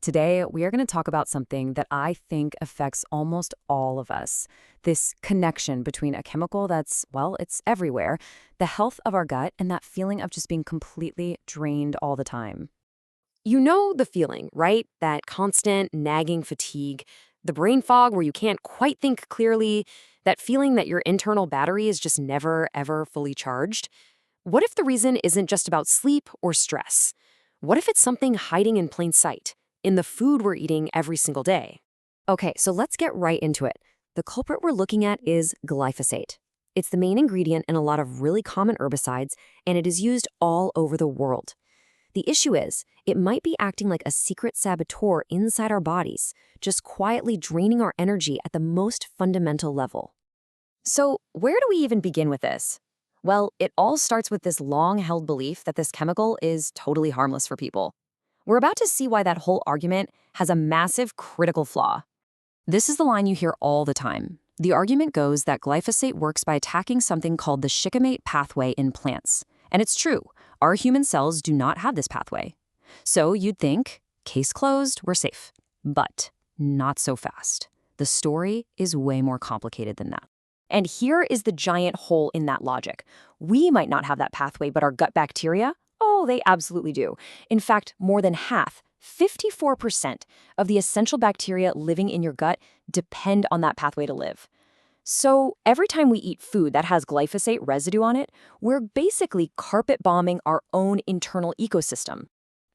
Today, we are going to talk about something that I think affects almost all of us. This connection between a chemical that's, well, it's everywhere, the health of our gut, and that feeling of just being completely drained all the time. You know the feeling, right? That constant nagging fatigue, the brain fog where you can't quite think clearly, that feeling that your internal battery is just never, ever fully charged. What if the reason isn't just about sleep or stress? What if it's something hiding in plain sight, in the food we're eating every single day? Okay, so let's get right into it. The culprit we're looking at is glyphosate. It's the main ingredient in a lot of really common herbicides, and it is used all over the world. The issue is, it might be acting like a secret saboteur inside our bodies, just quietly draining our energy at the most fundamental level. So, where do we even begin with this? Well, it all starts with this long-held belief that this chemical is totally harmless for people. We're about to see why that whole argument has a massive critical flaw. This is the line you hear all the time. The argument goes that glyphosate works by attacking something called the shikimate pathway in plants. And it's true, our human cells do not have this pathway. So you'd think, case closed, we're safe. But not so fast. The story is way more complicated than that. And here is the giant hole in that logic. We might not have that pathway, but our gut bacteria? Oh, they absolutely do. In fact, more than half, 54% of the essential bacteria living in your gut depend on that pathway to live. So every time we eat food that has glyphosate residue on it, we're basically carpet bombing our own internal ecosystem.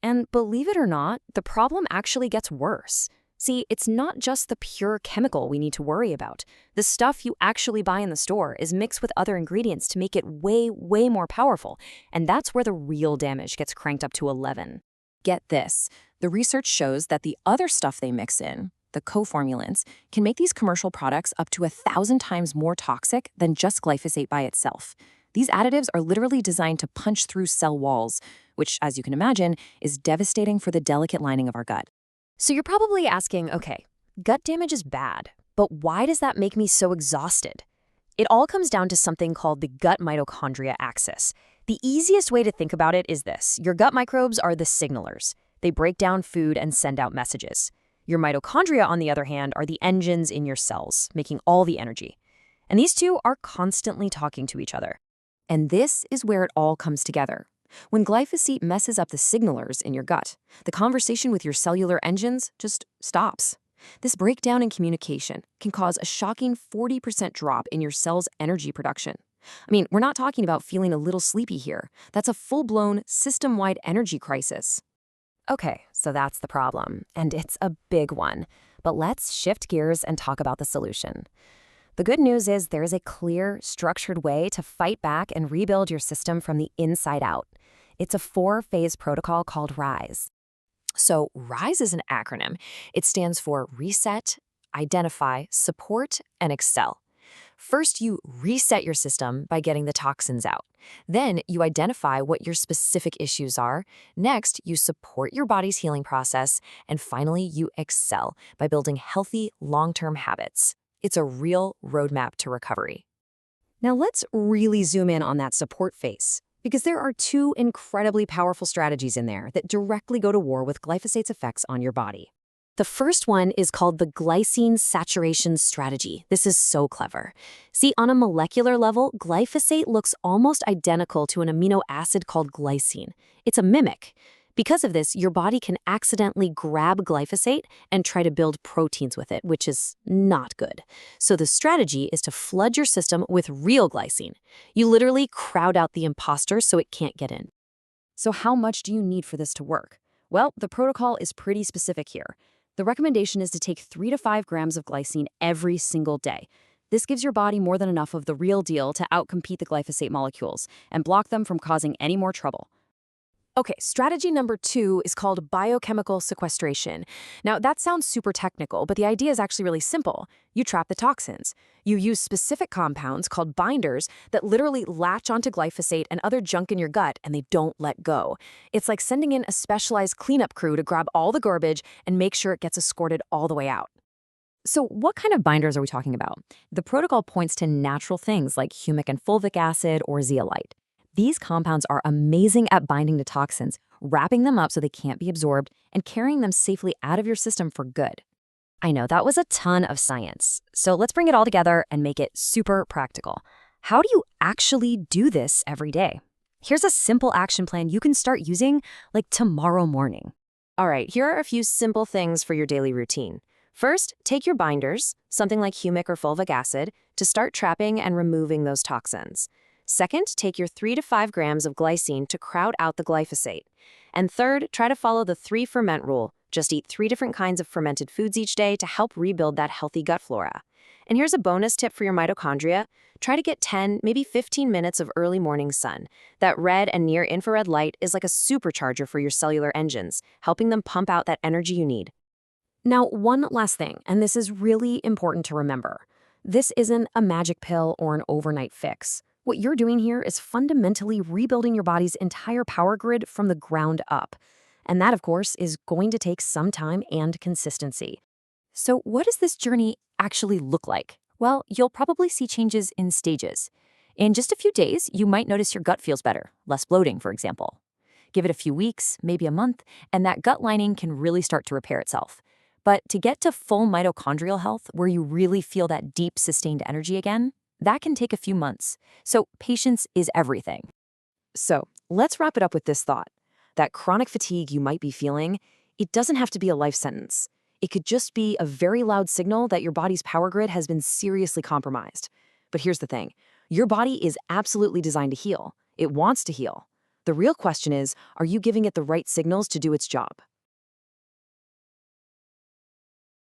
And believe it or not, the problem actually gets worse. See, it's not just the pure chemical we need to worry about. The stuff you actually buy in the store is mixed with other ingredients to make it way, way more powerful. And that's where the real damage gets cranked up to 11. Get this, the research shows that the other stuff they mix in, the coformulants, can make these commercial products up to 1,000 times more toxic than just glyphosate by itself. These additives are literally designed to punch through cell walls, which, as you can imagine, is devastating for the delicate lining of our gut. So you're probably asking, okay, gut damage is bad, but why does that make me so exhausted? It all comes down to something called the gut mitochondria axis. The easiest way to think about it is this. Your gut microbes are the signalers. They break down food and send out messages. Your mitochondria, on the other hand, are the engines in your cells, making all the energy. And these two are constantly talking to each other. And this is where it all comes together. When glyphosate messes up the signalers in your gut, the conversation with your cellular engines just stops. This breakdown in communication can cause a shocking 40% drop in your cell's energy production. I mean, we're not talking about feeling a little sleepy here. That's a full-blown, system-wide energy crisis. Okay, so that's the problem, and it's a big one. But let's shift gears and talk about the solution. The good news is there is a clear, structured way to fight back and rebuild your system from the inside out. It's a 4-phase protocol called RISE. So RISE is an acronym. It stands for Reset, Identify, Support, and Excel. First, you reset your system by getting the toxins out. Then, you identify what your specific issues are. Next, you support your body's healing process. And finally, you excel by building healthy, long-term habits. It's a real roadmap to recovery. Now, let's really zoom in on that support phase, because there are two incredibly powerful strategies in there that directly go to war with glyphosate's effects on your body. The first one is called the glycine saturation strategy. This is so clever. See, on a molecular level, glyphosate looks almost identical to an amino acid called glycine. It's a mimic. Because of this, your body can accidentally grab glyphosate and try to build proteins with it, which is not good. So the strategy is to flood your system with real glycine. You literally crowd out the imposter so it can't get in. So how much do you need for this to work? Well, the protocol is pretty specific here. The recommendation is to take 3 to 5 grams of glycine every single day. This gives your body more than enough of the real deal to outcompete the glyphosate molecules and block them from causing any more trouble. Okay, strategy number 2 is called biochemical sequestration. Now, that sounds super technical, but the idea is actually really simple. You trap the toxins. You use specific compounds called binders that literally latch onto glyphosate and other junk in your gut, and they don't let go. It's like sending in a specialized cleanup crew to grab all the garbage and make sure it gets escorted all the way out. So what kind of binders are we talking about? The protocol points to natural things like humic and fulvic acid or zeolite. These compounds are amazing at binding to toxins, wrapping them up so they can't be absorbed, and carrying them safely out of your system for good. I know that was a ton of science, so let's bring it all together and make it super practical. How do you actually do this every day? Here's a simple action plan you can start using like tomorrow morning. All right, here are a few simple things for your daily routine. First, take your binders, something like humic or fulvic acid, to start trapping and removing those toxins. Second, take your 3 to 5 grams of glycine to crowd out the glyphosate. And third, try to follow the 3 ferment rule. Just eat 3 different kinds of fermented foods each day to help rebuild that healthy gut flora. And here's a bonus tip for your mitochondria. Try to get 10, maybe 15 minutes of early morning sun. That red and near infrared light is like a supercharger for your cellular engines, helping them pump out that energy you need. Now, one last thing, and this is really important to remember. This isn't a magic pill or an overnight fix. What you're doing here is fundamentally rebuilding your body's entire power grid from the ground up. And that, of course, is going to take some time and consistency. So what does this journey actually look like? Well, you'll probably see changes in stages. In just a few days, you might notice your gut feels better, less bloating, for example. Give it a few weeks, maybe a month, and that gut lining can really start to repair itself. But to get to full mitochondrial health, where you really feel that deep, sustained energy again, that can take a few months. So patience is everything. So let's wrap it up with this thought. That chronic fatigue you might be feeling, it doesn't have to be a life sentence. It could just be a very loud signal that your body's power grid has been seriously compromised. But here's the thing. Your body is absolutely designed to heal. It wants to heal. The real question is, are you giving it the right signals to do its job?